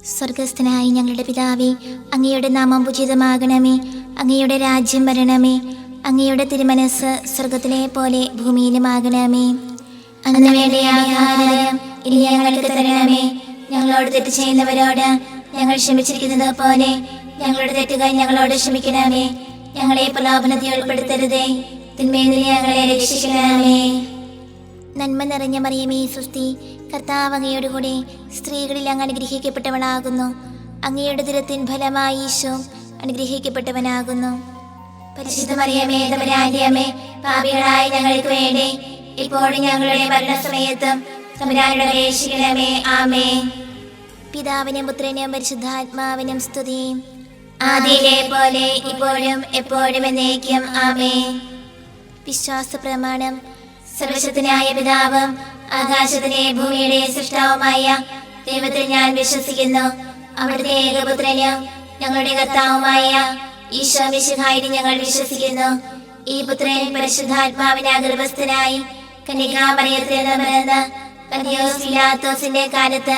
സ്വർഗസ്ഥനായ ഞങ്ങളുടെ പിതാവേ, അങ്ങയുടെ നാമം ഉചിതമാകണമേ. അങ്ങയുടെ രാജ്യം വരണമേ. അങ്ങയുടെ തിരുമനസ് സ്വർഗത്തിലെ പോലെ ഭൂമിയിലുമാകണമേ. അന്ന് വേണ്ട ആഹാരം ഇനി ഞങ്ങൾക്ക് തരണമേ. ഞങ്ങളോട് തെറ്റ് ചെയ്യുന്നവരോട് ഞങ്ങൾ ക്ഷമിച്ചിരിക്കുന്നത് പോലെ ഞങ്ങളുടെ തെറ്റുകൾ ഞങ്ങളോട് ക്ഷമിക്കണമേ. ഞങ്ങളെ പ്രലോഭനത്തിൽ ഉൾപ്പെടുത്തരുതേ, തിന്മയിൽ നിന്ന് ഞങ്ങളെ രക്ഷിക്കണമേ. നന്മ നിറഞ്ഞ മറിയമേ, സ്വസ്തി, കർത്താവ് അങ്ങയോട് കൂടെ സ്ത്രീകളിൽ അങ്ങ് അനുഗ്രഹിക്കപ്പെട്ടവനാകുന്നു. അങ്ങയുടെ ദുരത്തിൻ ഫലമായി ഈശോ അനുഗ്രഹിക്കപ്പെട്ടവനാകുന്നു. പരിശുദ്ധ മറിയമേ, തമ്പുരാന്റെ അമ്മേ, പാപികളായ ഞങ്ങൾക്ക് വേണ്ടി ഇപ്പോഴും ഞങ്ങളുടെ മരണസമയത്തും തമ്പുരാനോട് അപേക്ഷിക്കണമേ. ആമേൻ. പിതാവിനും പുത്രനും പരിശുദ്ധാത്മാവിനും സ്തുതി, ആദിയിലെ പോലെ ഇപ്പോഴും എപ്പോഴും എന്നേക്കും. ആമേൻ. വിശ്വാസ പ്രമാണം. സർവശക്തനായ പിതാവും ആകാശത്തിലെ ഭൂമിയുടെ സൃഷ്ടാവുമായ ദൈവത്തിൽ ഞാൻ വിശ്വസിക്കുന്നു. അവിടുത്തെ ഏകപുത്രനും ഞങ്ങളുടെ കർത്താവുമായ ഈശോ മിശിഹായിൽ ഞങ്ങൾ വിശ്വസിക്കുന്നു. ഈ പുത്രൻ പരിശുദ്ധാത്മാവിനാൽ ഗർഭസ്ഥനായി കന്യകാമറിയത്തിൽ നിന്ന് പിറന്ന് പന്തിയോസ് പിലാത്തോസിന്റെ കാലത്ത്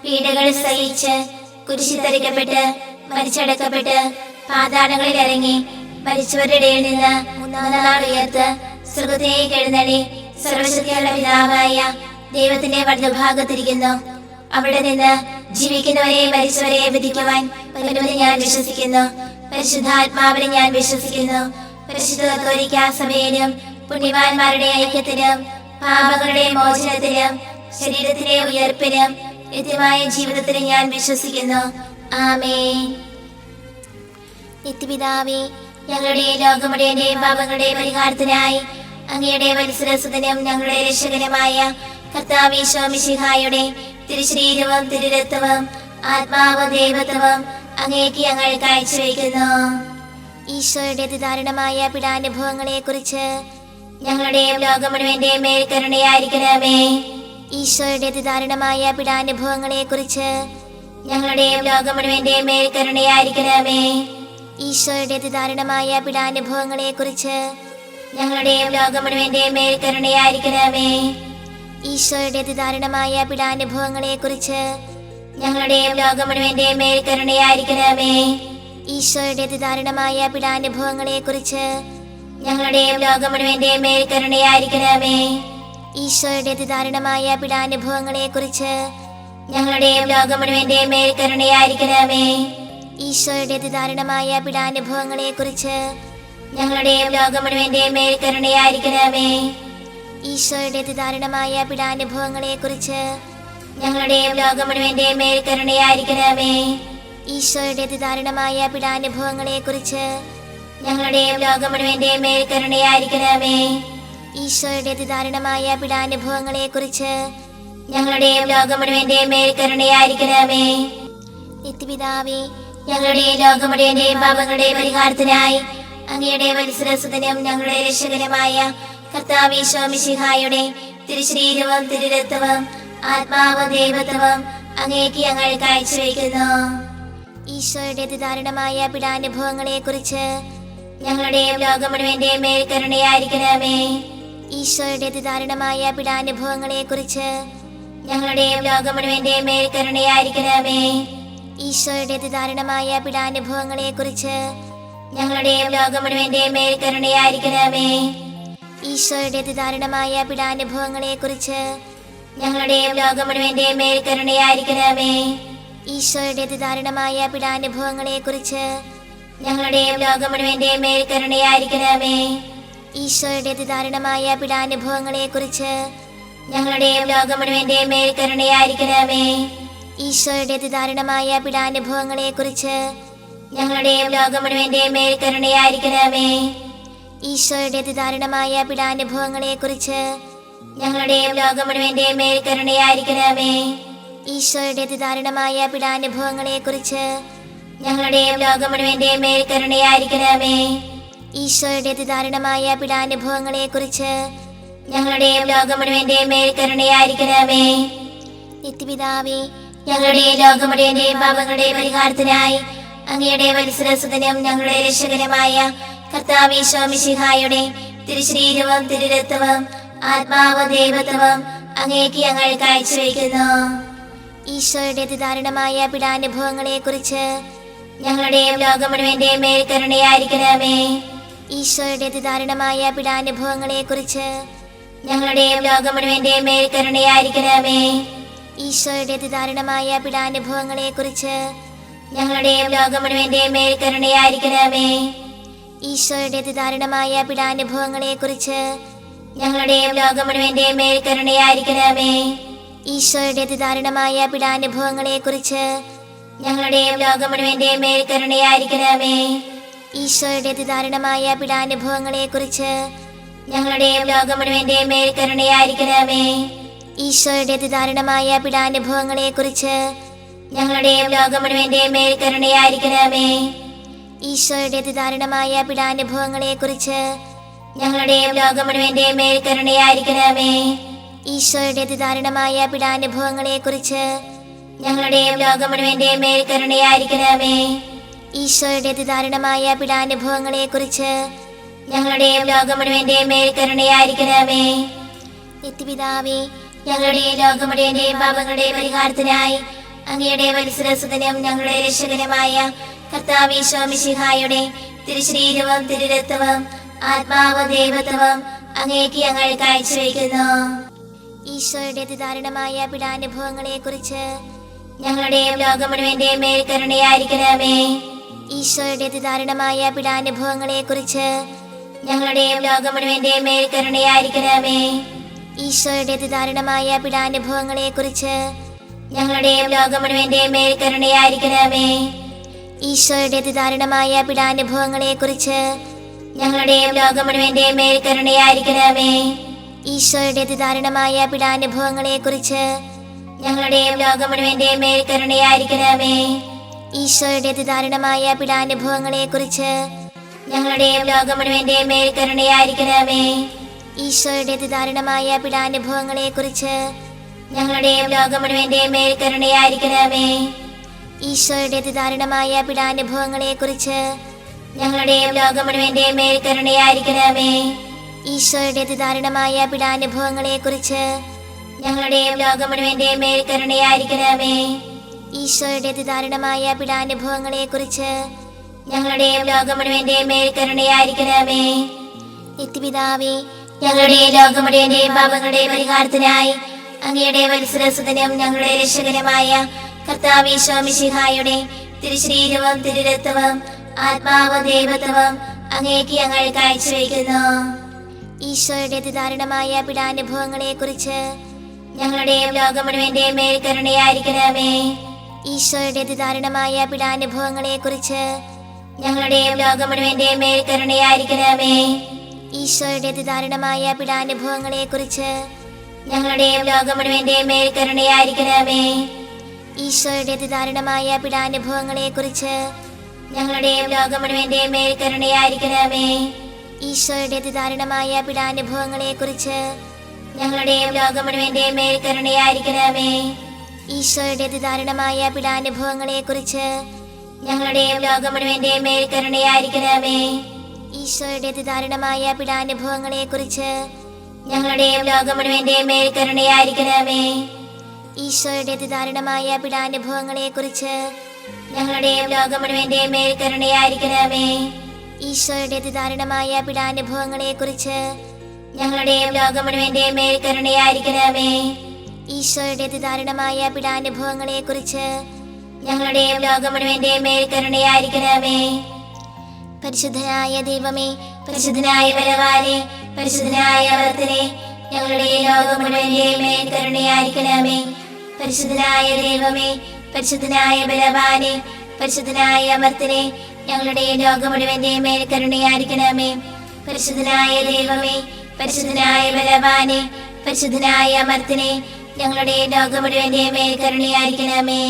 പീഡകൾ സഹിച്ച് കുരിശിൽ തറയ്ക്കപ്പെട്ട് മരിച്ചടക്കപ്പെട്ട് പാതാളങ്ങളിൽ ഇറങ്ങി മരിച്ചവരുടെ ഇടയിൽ നിന്ന് മൂന്നാം നാൾ ഉയർത്ത് സ്വർഗ്ഗത്തിലേക്ക് എഴുന്നള്ളി സർവശക്തിയുള്ള പിതാവായ ദൈവത്തിന്റെ വലതുഭാഗത്തിരിക്കുന്നു. അവിടെ നിന്ന് ജീവിക്കുന്നവരെ മരിച്ചവരെ വിധിക്കുവാൻ വരുമെന്ന് ഞാൻ വിശ്വസിക്കുന്നു. പരിശുദ്ധാത്മാവിനെ ഞാൻ വിശ്വസിക്കുന്നു. പരിശുദ്ധ കത്തോലിക്കാ സഭയിലും പുണ്യവാന്മാരുടെ ഐക്യത്തിലും പാപങ്ങളുടെ മോചനത്തിലും ശരീരത്തിലെ ഉയർപ്പിനും നിത്യമായ ജീവിതത്തിലും ഞാൻ വിശ്വസിക്കുന്നു. ആമേൻ. നിത്യപിതാവേ, ഞങ്ങളുടെ ലോകമുടേന്റെയും പാപങ്ങളുടെ പരിഹാരത്തിനായി അങ്ങയുടെ വത്സരസുതനും ഞങ്ങളുടെ രക്ഷകനുമായ കർത്താവ് ഈശോ മിശിഹായുടെ തിരുശരീരവും തിരുരക്തവും ആത്മാവും ദൈവത്വവും അങ്ങേക്ക് ഞങ്ങൾ കാഴ്ചവെക്കുന്നു. ഈശോയുടെ അതിദാരുണമായ പീഡാനുഭവങ്ങളെ കുറിച്ച് ഞങ്ങളുടെയും ലോകം മുഴുവന്റെയും മേൽ കരുണയായിരിക്കണമേ. ഈശോയുടെ അതിദാരുണമായ പീഡാനുഭവങ്ങളെ കുറിച്ച് ഞങ്ങളുടെയും ലോകം മുഴുവന്റെയും മേൽ കരുണയായിരിക്കണമേ. ഈശോയുടെ അതിദാരുണമായ പീഡാനുഭവങ്ങളെ കുറിച്ച് ഞങ്ങളുടെയും ലോകം മുഴുവന്റെയും മേൽ കരുണയായിരിക്കണമേ. ഈശോയുടെ അതിദാരുണമായ പീഡാനുഭവങ്ങളെ കുറിച്ച് ഞങ്ങളുടെയും ലോകം മുഴുവന്റെയും മേൽ കരുണയായിരിക്കണമേ. ഈശോയുടെ അതിദാരുണമായ പീഡാനുഭവങ്ങളെ കുറിച്ച് ഞങ്ങളുടെയും ലോകം മുഴുവന്റെയും മേൽ കരുണയായിരിക്കണമേ. ഈശോയുടെ അതിദാരുണമായ പീഡാനുഭവങ്ങളെ കുറിച്ച് ഞങ്ങളുടെയും ലോകം മുഴുവന്റെയും മേൽ കരുണയായിരിക്കണമേ. ഈശോയുടെ അതിദാരുണമായ പീഡാനുഭവങ്ങളെ കുറിച്ച് ഞങ്ങളുടെയും ലോകം മുഴുവന്റെയും മേൽ കരുണയായിരിക്കണമേ. ഈശോയുടെ അതിദാരുണമായ പീഡാനുഭവങ്ങളെ കുറിച്ച് ഞങ്ങളുടെയും ലോകം മുഴുവന്റെയും മേൽ കരുണയായിരിക്കണമേ. ഈശോയുടെ അതിദാരുണമായ പീഡാനുഭവങ്ങളെ കുറിച്ച് ഞങ്ങളുടെയും ലോകം മുഴുവന്റെയും മേൽ കരുണയായിരിക്കണമേ. ഈശോയുടെ അതിദാരുണമായ പീഡാനുഭവങ്ങളെ കുറിച്ച് ഞങ്ങളുടെയും ലോകം മുഴുവന്റെയും മേൽ കരുണയായിരിക്കണമേ. നിത്യപിതാവേ, ഞങ്ങളുടെ ലോകം മുഴുവന്റെയും പാപങ്ങളുടെ പരിഹാരത്തിനായി അങ്ങയുടെ വത്സരസുതനും ഞങ്ങളുടെ രക്ഷകനുമായ കർത്താവ് ഈശോ മിശിഹായുടെ തിരുശരീരവും തിരുരക്തവും ആത്മാവും ദൈവത്വവും അങ്ങേക്ക് ഞങ്ങൾ കാഴ്ചവെക്കുന്നു. ഈശോയുടെ അതിദാരുണമായ പീഡാനുഭവങ്ങളെ കുറിച്ച് ഞങ്ങളുടെയും ലോകം മുഴുവന്റെയും മേൽ കരുണയായിരിക്കണമേ. ഈശോയുടെ അതിദാരുണമായ പീഡാനുഭവങ്ങളെ കുറിച്ച് ഞങ്ങളുടെയും ലോകം മുഴുവന്റെയും മേൽ കരുണയായിരിക്കണമേ. ഈശോയുടെ അതിദാരുണമായ പീഡാനുഭവങ്ങളെ കുറിച്ച് ഞങ്ങളുടെയും ലോകം മുഴുവന്റെയും മേൽ കരുണയായിരിക്കണമേ. ഈശോയുടെ അതിദാരുണമായ പീഡാനുഭവങ്ങളെ കുറിച്ച് ഞങ്ങളുടെയും ലോകം മുഴുവന്റെയും മേൽ കരുണയായിരിക്കണമേ. ഈശോയുടെ അതിദാരുണമായ പീഡാനുഭവങ്ങളെ കുറിച്ച് ഞങ്ങളുടെയും ലോകം മുഴുവന്റെയും മേൽ കരുണയായിരിക്കണമേ. ഈശോയുടെ അതിദാരുണമായ പീഡാനുഭവങ്ങളെ കുറിച്ച് ഞങ്ങളുടെയും ലോകം മുഴുവന്റെയും മേൽ കരുണയായിരിക്കണമേ. ഈശോയുടെ അതിദാരുണമായ പീഡാനുഭവങ്ങളെ കുറിച്ച് ഞങ്ങളുടെയും ലോകം മുഴുവന്റെയും മേൽ കരുണയായിരിക്കണമേ. ഈശോയുടെ അതിദാരുണമായ പീഡാനുഭവങ്ങളെ കുറിച്ച് ഞങ്ങളുടെയും ലോകം മുഴുവന്റെയും മേൽ കരുണയായിരിക്കണമേ. ഈശോയുടെ അതിദാരുണമായ പീഡാനുഭവങ്ങളെ കുറിച്ച് ഞങ്ങളുടെയും ലോകം മുഴുവന്റെയും മേൽ കരുണയായിരിക്കണമേ. ഈശോയുടെ അതിദാരുണമായ പീഡാനുഭവങ്ങളെ കുറിച്ച് ഞങ്ങളുടെയും ലോകം മുഴുവന്റെയും മേൽ കരുണയായിരിക്കണമേ. നിത്യപിതാവേ, ഞങ്ങളുടെ ലോകം മുഴുവന്റെയും പാപങ്ങളുടെ പരിഹാരത്തിനായി അങ്ങയുടെ വത്സരസുതനും ഞങ്ങളുടെ രക്ഷകനുമായ കർത്താവ് ഈശോ മിശിഹായുടെ തിരുശരീരവും തിരുരക്തവും ആത്മാവും ദൈവത്വവും അങ്ങേക്ക് ഞങ്ങൾ കാഴ്ചവെക്കുന്നു. ഈശോയുടെ അതിദാരുണമായ പീഡാനുഭവങ്ങളെക്കുറിച്ച് ഞങ്ങളുടെയും ലോകം മുഴുവന്റെയും മേൽ കരുണയായിരിക്കണമേ. ഈശോയുടെ അതിദാരുണമായ പീഡാനുഭവങ്ങളെക്കുറിച്ച് ഞങ്ങളുടെയും ലോകം മുഴുവന്റെയും മേൽ കരുണയായിരിക്കണമേ. ഈശോയുടെ അതിദാരുണമായ പീഡാനുഭവങ്ങളെക്കുറിച്ച് ഞങ്ങളുടെയും ലോകം മുഴുവന്റെയും മേൽ കരുണയായിരിക്കണമേ. ഈശോയുടെ അതിദാരുണമായ പീഡാനുഭവങ്ങളെക്കുറിച്ച് ഞങ്ങളുടെയും ലോകം മുഴുവന്റെയും മേൽ കരുണയായിരിക്കണമേ. ഈശോയുടെ അതിദാരുണമായ പീഡാനുഭവങ്ങളെക്കുറിച്ച് ഞങ്ങളുടെയും ലോകം മുഴുവന്റെയും മേൽ കരുണയായിരിക്കണമേ. ഈശോയുടെ അതിദാരുണമായ പീഡാനുഭവങ്ങളെക്കുറിച്ച് ഞങ്ങളുടെയും ലോകം മുഴുവന്റെയും മേൽ കരുണയായിരിക്കണമേ. ഈശോയുടെ അതിദാരുണമായ പീഡാനുഭവങ്ങളെക്കുറിച്ച് ഞങ്ങളുടെയും ലോകം മുഴുവന്റെയും മേൽ കരുണയായിരിക്കണമേ. ഈശോയുടെ അതിദാരുണമായ പീഡാനുഭവങ്ങളെക്കുറിച്ച് ഞങ്ങളുടെയും ലോകം മുഴുവന്റെയും മേൽ കരുണയായിരിക്കണമേ. ഈശോയുടെ അതിദാരുണമായ പീഡാനുഭവങ്ങളെക്കുറിച്ച് ഞങ്ങളുടെയും ലോകം മുഴുവന്റെയും മേൽ കരുണയായിരിക്കണമേ. ഈശോയുടെ അതിദാരുണമായ പീഡാനുഭവങ്ങളെക്കുറിച്ച് ഞങ്ങളുടെയും ലോകം മുഴുവന്റെയും മേൽ കരുണയായിരിക്കണമേ. നിത്യപിതാവേ, ഞങ്ങളുടെ ലോകം മുഴുവന്റെയും പാപങ്ങളുടെ പരിഹാരത്തിനായി അങ്ങയുടെ വത്സരസുതനും ഞങ്ങളുടെ രക്ഷകനുമായ കർത്താവ് ഈശോ മിശിഹായുടെ തിരുശരീരവും തിരുരക്തവും ആത്മാവും ദൈവത്വവും അങ്ങേക്ക് ഞങ്ങൾ കാഴ്ചവെക്കുന്നു. ഈശോയുടെ അതിദാരുണമായ പീഡാനുഭവങ്ങളെക്കുറിച്ച് ഞങ്ങളുടെയും ലോകം മുഴുവന്റെയും മേൽ കരുണയായിരിക്കണമേ. ഈശോയുടെ അതിദാരുണമായ പീഡാനുഭവങ്ങളെക്കുറിച്ച് ഞങ്ങളുടെയും ലോകം മുഴുവന്റെയും മേൽ കരുണയായിരിക്കണമേ. ഈശോയുടെ അതിദാരുണമായ പീഡാനുഭവങ്ങളെക്കുറിച്ച് ഞങ്ങളുടെയും ലോകം മുഴുവന്റെയും മേൽ കരുണയായിരിക്കണമേ. ഈശോയുടെ അതിദാരുണമായ പീഡാനുഭവങ്ങളെക്കുറിച്ച് ഞങ്ങളുടെയും ലോകം മുഴുവന്റെയും മേൽ കരുണയായിരിക്കണമേ. ഈശോയുടെ അതിദാരുണമായ പീഡാനുഭവങ്ങളെക്കുറിച്ച് ഞങ്ങളുടെയും ലോകം മുഴുവന്റെയും മേൽ കരുണയായിരിക്കണമേ. ഈശോയുടെ അതിദാരുണമായ പീഡാനുഭവങ്ങളെക്കുറിച്ച് ഞങ്ങളുടെയും ലോകം മുഴുവന്റെയും മേൽ കരുണയായിരിക്കണമേ. ഈശോയുടെ അതിദാരുണമായ പീഡാനുഭവങ്ങളെക്കുറിച്ച് ഞങ്ങളുടെയും ലോകം മുഴുവന്റെയും മേൽ കരുണയായിരിക്കണമേ. ഈശോയുടെ അതിദാരുണമായ പീഡാനുഭവങ്ങളെക്കുറിച്ച് ഞങ്ങളുടെയും ലോകം മുഴുവന്റെയും മേൽ കരുണയായിരിക്കണമേ. ഈശോയുടെ അതിദാരുണമായ പീഡാനുഭവങ്ങളെക്കുറിച്ച് ഞങ്ങളുടെയും ലോകം മുഴുവന്റെയും മേൽ കരുണയായിരിക്കണമേ. ഈശോയുടെ അതിദാരുണമായ പീഡാനുഭവങ്ങളെക്കുറിച്ച് ഞങ്ങളുടെയും ലോകം മുഴുവന്റെയും മേൽ കരുണയായിരിക്കണമേ. നിത്യപിതാവേ, ഞങ്ങളുടെ ലോകം മുഴുവന്റെയും പാപങ്ങളുടെ പരിഹാരത്തിനായി അങ്ങയുടെ വത്സരസുതനും ഞങ്ങളുടെ രക്ഷകനുമായ കർത്താവ് ഈശോ മിശിഹായുടെ തിരുശരീരവും തിരുരക്തവും ആത്മാവും ദൈവത്വവും അങ്ങേക്ക് ഞങ്ങൾ കാഴ്ചവെക്കുന്നു. ഈശോയുടെ അതിദാരുണമായ പീഡാനുഭവങ്ങളെക്കുറിച്ച് ഞങ്ങളുടെയും ലോകം മുഴുവന്റെയും മേൽ കരുണയായിരിക്കണമേ. ഈശോയുടെ അതിദാരുണമായ പീഡാനുഭവങ്ങളെക്കുറിച്ച് ഞങ്ങളുടെയും ലോകം മുഴുവന്റെയും മേൽ കരുണയായിരിക്കണമേ. ഈശോയുടെ അതിദാരുണമായ പീഡാനുഭവങ്ങളെക്കുറിച്ച് ഞങ്ങളുടെയും ലോകം മുഴുവന്റെയും മേൽ കരുണയായിരിക്കണമേ. ഈശോയുടെ അതിദാരുണമായ പീഡാനുഭവങ്ങളെക്കുറിച്ച് ഞങ്ങളുടെയും ലോകം മുഴുവന്റെയും മേൽ കരുണയായിരിക്കണമേ. ഈശോയുടെ അതിദാരുണമായ പീഡാനുഭവങ്ങളെക്കുറിച്ച് ഞങ്ങളുടെയും ലോകം മുഴുവന്റെയും മേൽ കരുണയായിരിക്കണമേ. ഈശോയുടെ അതിദാരുണമായ പീഡാനുഭവങ്ങളെക്കുറിച്ച് ഞങ്ങളുടെയും ലോകം മുഴുവന്റെയും മേൽ കരുണയായിരിക്കണമേ. ഈശോയുടെ അതിദാരുണമായ പീഡാനുഭവങ്ങളെക്കുറിച്ച് ഞങ്ങളുടെയും ലോകം മുഴുവന്റെയും മേൽ കരുണയായിരിക്കണമേ. ഈശോയുടെ അതിദാരുണമായ പീഡാനുഭവങ്ങളെക്കുറിച്ച് ഞങ്ങളുടെയും ലോകം മുഴുവന്റെയും മേൽ കരുണയായിരിക്കണമേ. ഈശോയുടെ അതിദാരുണമായ പീഡാനുഭവങ്ങളെക്കുറിച്ച് ഞങ്ങളുടെയും ലോകം മുഴുവന്റെയും മേൽ കരുണയായിരിക്കണമേ. ഈശോയുടെ അതിദാരുണമായ പീഡാനുഭവങ്ങളെക്കുറിച്ച് ഞങ്ങളുടെയും ലോകം മുഴുവന്റെയും മേൽ കരുണയായിരിക്കണമേ. പരിശുദ്ധനായ ദൈവമേ, പരിശുദ്ധനായ ബലവാനേ, പരിശുദ്ധനായ അമർത്തനേ, ഞങ്ങളുടെ ലോകം മുഴുവന്റെയും മേൽ കരുണയായിരിക്കണമേ. പരിശുദ്ധനായ ദൈവമേ, പരിശുദ്ധനായ ബലവാനേ, പരിശുദ്ധനായ അമർത്തനേ, ഞങ്ങളുടെ ലോകം മുഴുവന്റെയും മേൽ കരുണയായിരിക്കണമേ. പരിശുദ്ധനായ ദൈവമേ, പരിശുദ്ധനായ ബലവാനേ, പരിശുദ്ധനായ അമർത്തനേ, ഞങ്ങളുടെ ലോകം മുഴുവന്റെയും മേൽ കരുണയായിരിക്കണമേ.